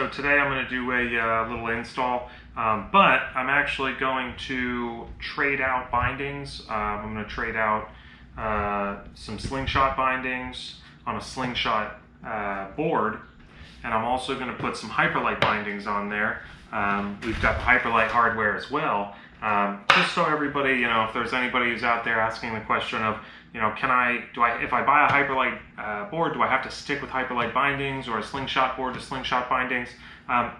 So today I'm going to do a little install, but I'm actually going to trade out bindings. I'm going to trade out some Slingshot bindings on a Slingshot board, and I'm also going to put some Hyperlite bindings on there. We've got the Hyperlite hardware as well, just so everybody, if there's anybody who's out there asking the question of, if I buy a Hyperlite board, do I have to stick with Hyperlite bindings or a Slingshot board to Slingshot bindings?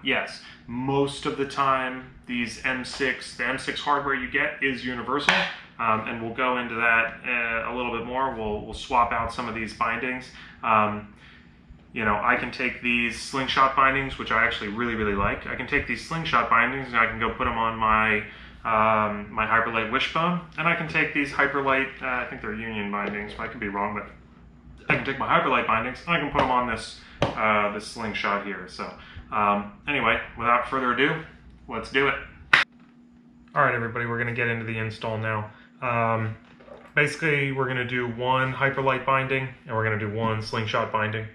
Yes, most of the time the M6 hardware you get is universal, and we'll go into that a little bit more. We'll swap out some of these bindings. I can take these Slingshot bindings, which I actually really like. I can take these Slingshot bindings and I can go put them on my my Hyperlite wishbone, and I can take these Hyperlite, I think they're union bindings, I could be wrong, but I can take my Hyperlite bindings and I can put them on this this Slingshot here. So anyway, without further ado, let's do it. All right, everybody, we're going to get into the install now. Basically, we're going to do one Hyperlite binding and we're going to do one Slingshot binding.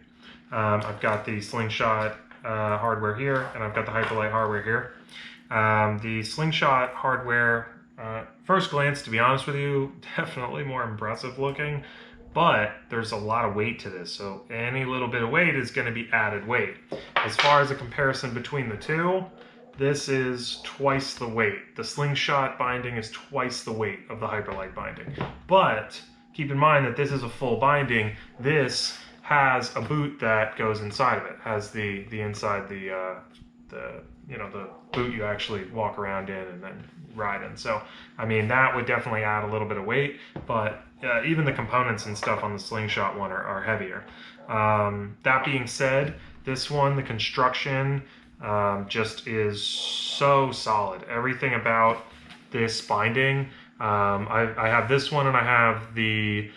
I've got the Slingshot hardware here, and I've got the Hyperlite hardware here. The Slingshot hardware, first glance, to be honest with you, definitely more impressive looking, but there's a lot of weight to this, so any little bit of weight is going to be added weight. As far as a comparison between the two, this is twice the weight. The Slingshot binding is twice the weight of the Hyperlite binding, but keep in mind that this is a full binding. This has a boot that goes inside of it. Has the inside the boot you actually walk around in and then ride in. So I mean, that would definitely add a little bit of weight, but even the components and stuff on the Slingshot one are heavier. That being said, this one, the construction just is so solid. Everything about this binding, I have this one, and I have the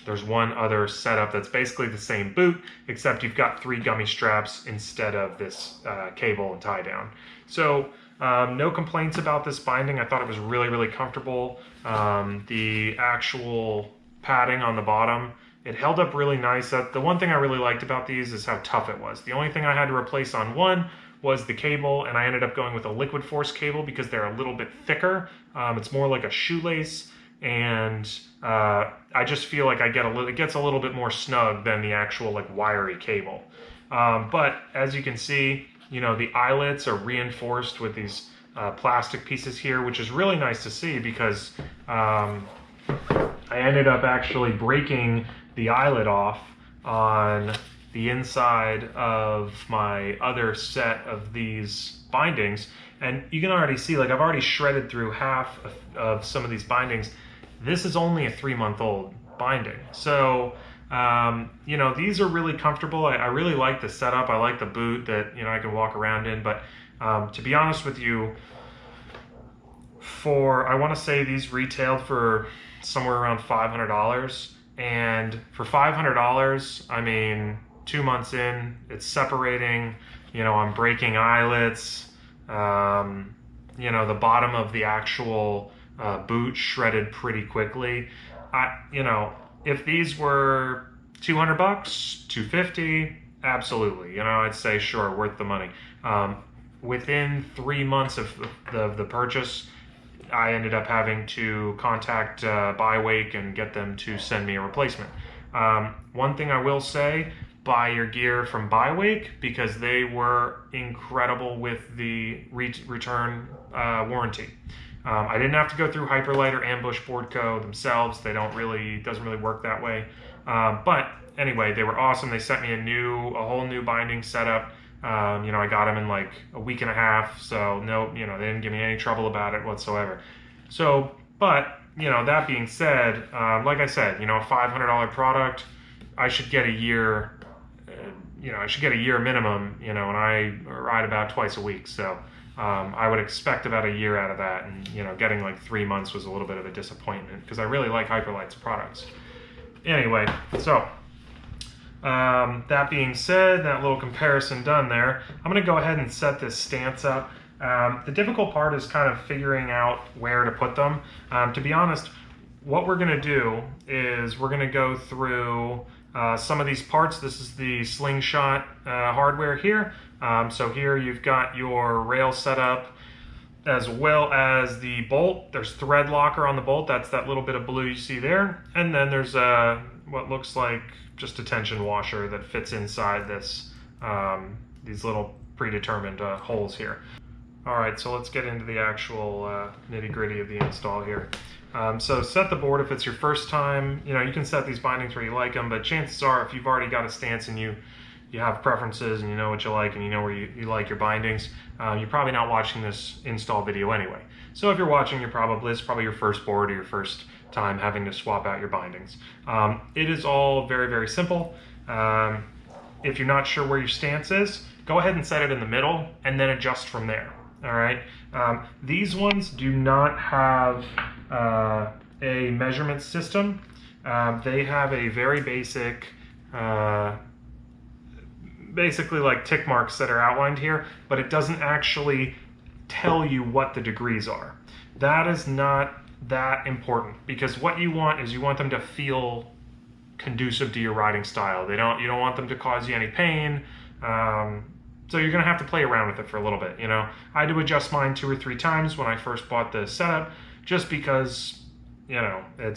there's one other setup that's basically the same boot, except you've got 3 gummy straps instead of this cable and tie down. So no complaints about this binding. I thought it was really comfortable. The actual padding on the bottom, it held up really nice. The one thing I really liked about these is how tough it was. The only thing I had to replace on one was the cable, and I ended up going with a liquid force cable because they're a little bit thicker. It's more like a shoelace, and I just feel like it gets a little bit more snug than the actual like wiry cable. But as you can see, the eyelets are reinforced with these plastic pieces here, which is really nice to see because I ended up actually breaking the eyelet off on the inside of my other set of these bindings, and you can already see, like, I've already shredded through half of some of these bindings. This is only a 3-month-old binding, so these are really comfortable. I really like the setup. I like the boot that I can walk around in, but to be honest with you, I want to say these retailed for somewhere around $500, and for $500, I mean, 2 months in, it's separating, I'm breaking eyelets, the bottom of the actual boot shredded pretty quickly. If these were $200, $250, absolutely, I'd say sure, worth the money. Within 3 months of the purchase, I ended up having to contact Bywake and get them to send me a replacement. One thing I will say, buy your gear from Bywake because they were incredible with the return warranty. I didn't have to go through Hyperlite or Ambush Board Co. themselves. It doesn't really work that way. But anyway, they were awesome. They sent me a whole new binding setup. I got them in like a week and a half, so no, they didn't give me any trouble about it whatsoever. So, but, that being said, like I said, a $500 product, I should get a year, I should get a year minimum, and I ride about twice a week, so I would expect about a year out of that, and, getting like 3 months was a little bit of a disappointment because I really like Hyperlite's products. Anyway, so that being said, that little comparison done there, I'm going to go ahead and set this stance up. The difficult part is kind of figuring out where to put them. To be honest, what we're going to do is we're going to go through some of these parts. This is the Slingshot hardware here. So here you've got your rail set up as well as the bolt. There's thread locker on the bolt. That's that little bit of blue you see there. And then there's what looks like just a tension washer that fits inside this these little predetermined holes here. All right, so let's get into the actual nitty-gritty of the install here. So set the board if it's your first time. You know, you can set these bindings where you like them, but chances are if you've already got a stance and you have preferences and you know what you like and you know where you like your bindings, you're probably not watching this install video anyway. So if you're watching, it's probably your first board or your first time having to swap out your bindings. It is all very, very simple. If you're not sure where your stance is, go ahead and set it in the middle and then adjust from there. All right. These ones do not have a measurement system. They have a very basic, basically like tick marks that are outlined here, but it doesn't actually tell you what the degrees are. That is not that important, because what you want is you want them to feel conducive to your riding style. You don't want them to cause you any pain. So you're gonna have to play around with it for a little bit, you know. I had to adjust mine 2 or 3 times when I first bought the setup, just because, you know, it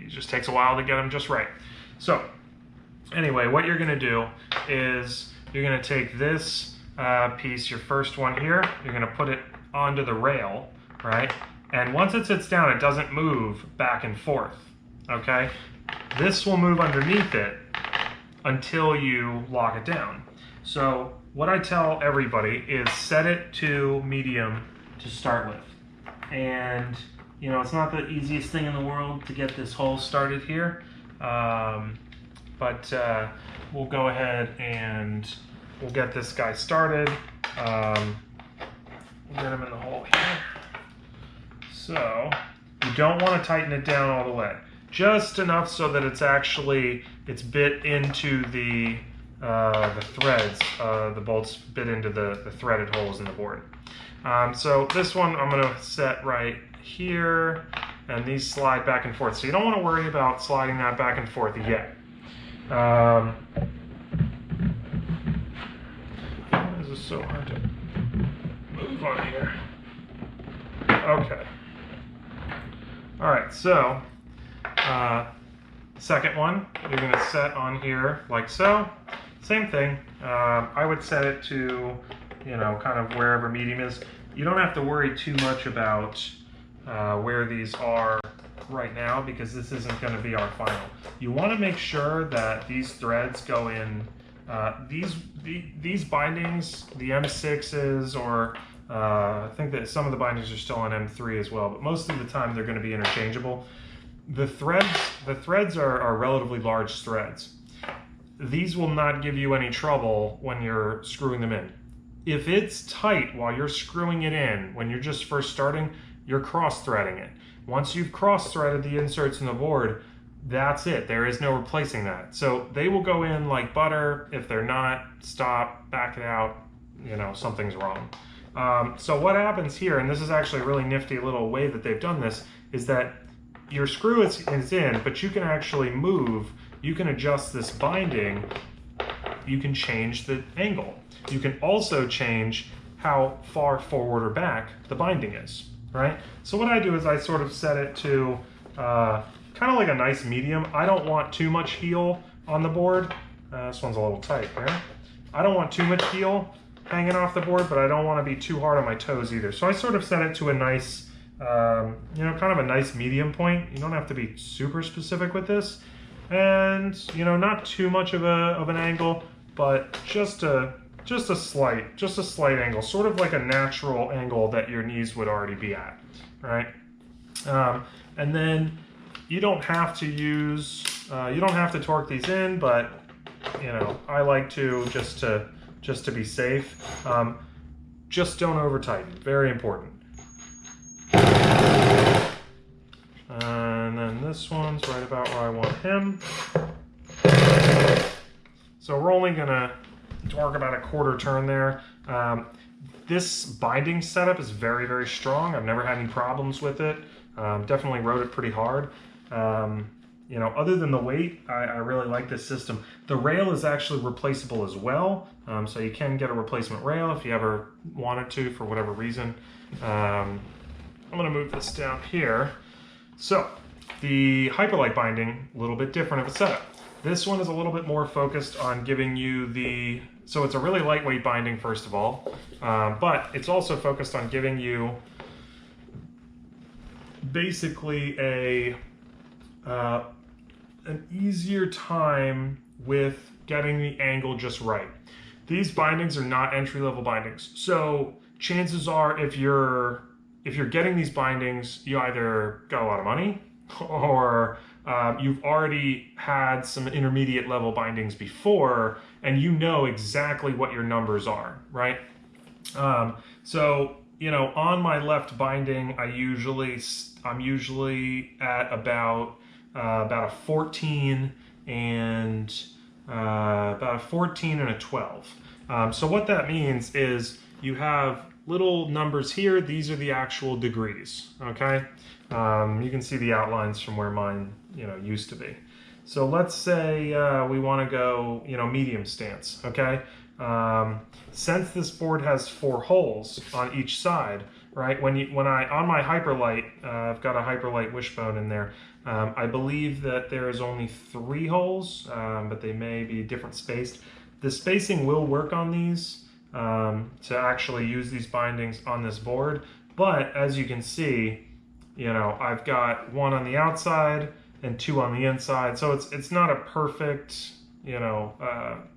just takes a while to get them just right. So anyway, what you're gonna do is you're gonna take this piece, your first one here, you're gonna put it onto the rail, right? And once it sits down, it doesn't move back and forth, okay? This will move underneath it until you lock it down. So what I tell everybody is set it to medium to start with. And, you know, it's not the easiest thing in the world to get this hole started here. But we'll go ahead and we'll get this guy started. We'll get him in the hole here. So you don't want to tighten it down all the way. Just enough so that it's bit into the threads. The bolts bit into the threaded holes in the board. So this one I'm going to set right here, and these slide back and forth. So you don't want to worry about sliding that back and forth yet. Why is this so hard to move on here? Okay. All right, so second one, you're going to set on here like so. Same thing. I would set it to, you know, kind of wherever medium is. You don't have to worry too much about where these are right now, because this isn't going to be our final. You want to make sure that these threads go in. These bindings, the M6s, or I think that some of the bindings are still on M3 as well, but most of the time they're going to be interchangeable. The threads are relatively large threads. These will not give you any trouble when you're screwing them in. If it's tight while you're screwing it in, when you're just first starting, you're cross-threading it. Once you've cross-threaded the inserts in the board, that's it. There is no replacing that. So they will go in like butter. If they're not, stop, back it out, you know, something's wrong. So what happens here, and this is actually a really nifty little way that they've done this, is that your screw is in, but you can actually move, you can adjust this binding, you can change the angle. You can also change how far forward or back the binding is, right? So what I do is I sort of set it to kind of like a nice medium. I don't want too much heel on the board. This one's a little tight here. I don't want too much heel hanging off the board, but I don't want to be too hard on my toes either. So I sort of set it to a nice, you know, kind of a nice medium point. You don't have to be super specific with this. And, you know, not too much of an angle, but just a slight angle, sort of like a natural angle that your knees would already be at, right? And then you don't have to use, you don't have to torque these in, but, you know, I like to just to be safe. Just don't over tighten, very important. And then this one's right about where I want him. So we're only gonna torque about a quarter turn there. This binding setup is very, very strong. I've never had any problems with it. Definitely rode it pretty hard. you know, other than the weight, I really like this system. The rail is actually replaceable as well, so you can get a replacement rail if you ever wanted to for whatever reason. I'm going to move this down here. So the Hyperlite binding, a little bit different of a setup. This one is a little bit more focused on giving you the, so it's a really lightweight binding first of all, but it's also focused on giving you basically an easier time with getting the angle just right. These bindings are not entry-level bindings, so chances are if you're getting these bindings, you either got a lot of money or you've already had some intermediate level bindings before and you know exactly what your numbers are, right? So, you know, on my left binding, I'm usually at about a 14 and about a 14 and a 12. So what that means is you have little numbers here. These are the actual degrees, okay? You can see the outlines from where mine, you know, used to be. So let's say we want to go, you know, medium stance, okay? Since this board has 4 holes on each side, right? On my Hyperlite, I've got a Hyperlite wishbone in there. I believe that there is only 3 holes, but they may be different spaced. The spacing will work on these to actually use these bindings on this board, but as you can see, you know, I've got 1 on the outside and 2 on the inside, so it's not a perfect, you know,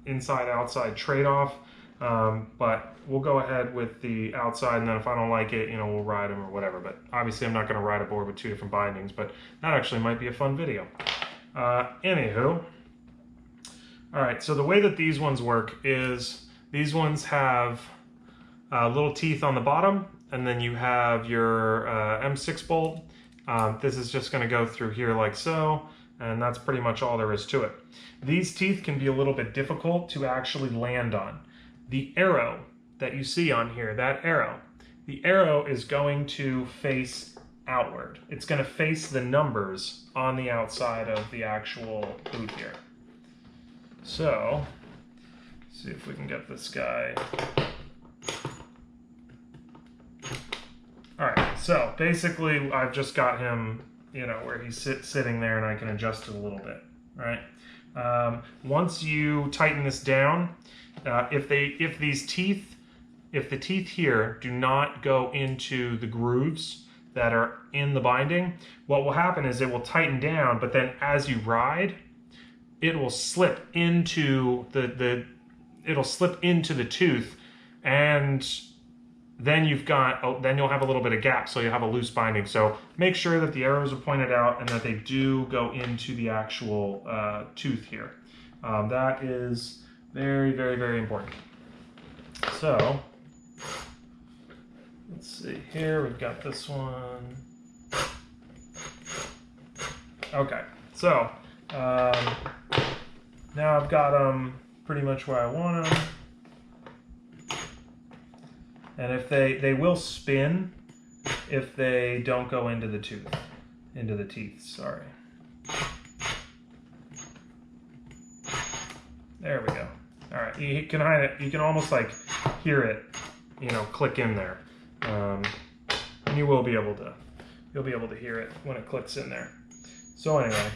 inside-outside trade-off, but we'll go ahead with the outside, and then if I don't like it, you know, we'll ride them or whatever. But obviously I'm not going to ride a board with 2 different bindings, but that actually might be a fun video. Anywho, all right, so the way that these ones work is these ones have little teeth on the bottom, and then you have your M6 bolt. This is just going to go through here like so, and that's pretty much all there is to it. These teeth can be a little bit difficult to actually land on. The arrow that you see on here, the arrow is going to face outward. It's going to face the numbers on the outside of the actual boot here. So, let's see if we can get this guy. All right, so basically I've just got him, you know, where he's sitting there, and I can adjust it a little bit, right? Once you tighten this down, if the teeth here do not go into the grooves that are in the binding, what will happen is it will tighten down, but then as you ride, it will slip into the tooth, and then you'll have a little bit of gap, so you'll have a loose binding. So make sure that the arrows are pointed out and that they do go into the actual tooth here. That is very, very, very important. So let's see here, we've got this one. Okay, so now I've got them pretty much where I want them. And if they will spin if they don't go into the teeth, sorry. There we go. All right, you can almost like hear it, you know, click in there. And you'll be able to hear it when it clicks in there. So anyway,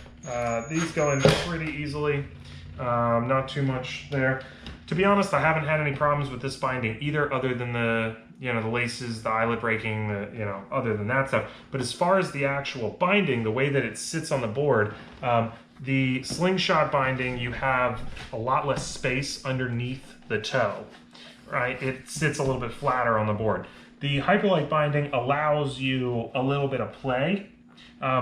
these go in pretty easily, not too much there. To be honest, I haven't had any problems with this binding either, other than the laces, the eyelet breaking, other than that stuff. But as far as the actual binding, the way that it sits on the board, the Slingshot binding, you have a lot less space underneath the toe, right? It sits a little bit flatter on the board. The Hyperlite binding allows you a little bit of play,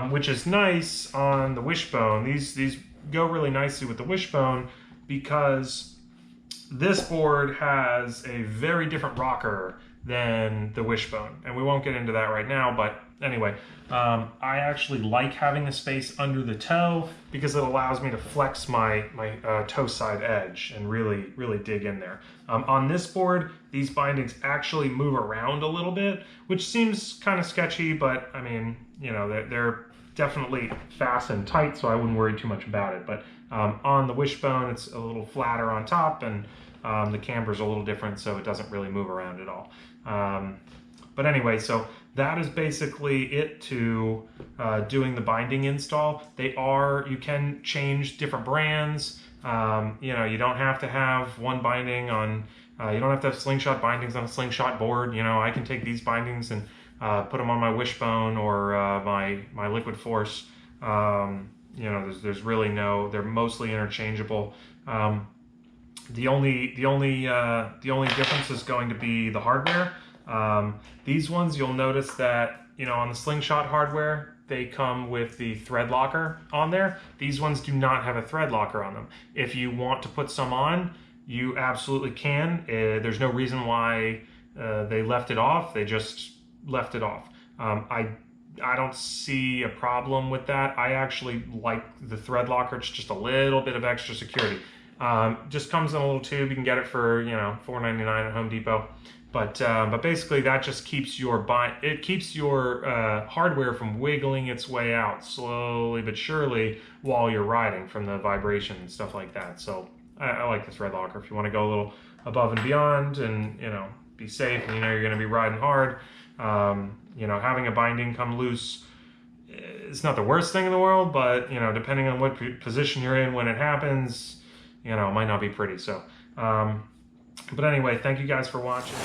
which is nice on the wishbone. These go really nicely with the wishbone because this board has a very different rocker than the wishbone, and we won't get into that right now, but anyway, I actually like having the space under the toe because it allows me to flex my toe side edge and really dig in there. On this board, these bindings actually move around a little bit, which seems kind of sketchy, but I mean, they're definitely fastened tight, so I wouldn't worry too much about it. But on the wishbone, it's a little flatter on top, and the camber's a little different, so it doesn't really move around at all. But anyway, so that is basically it to doing the binding install. You can change different brands. You know, you don't have to have one binding on, you don't have to have Slingshot bindings on a Slingshot board. You know, I can take these bindings and put them on my wishbone or my liquid force. You know, there's really no, they're mostly interchangeable. The only difference is going to be the hardware. These ones, you'll notice that, you know, on the Slingshot hardware, they come with the thread locker on there. These ones do not have a thread locker on them. If you want to put some on, you absolutely can. There's no reason why they left it off. They just left it off. I don't see a problem with that. I actually like the thread locker. It's just a little bit of extra security. Just comes in a little tube. You can get it for, you know, $4.99 at Home Depot. But basically that just keeps your hardware from wiggling its way out slowly but surely while you're riding from the vibration and stuff like that. So I like the thread locker. If you want to go a little above and beyond and, you know, be safe and you know you're going to be riding hard, you know, having a binding come loose, it's not the worst thing in the world, but, you know, depending on what position you're in when it happens, you know, it might not be pretty. So, but anyway, thank you guys for watching.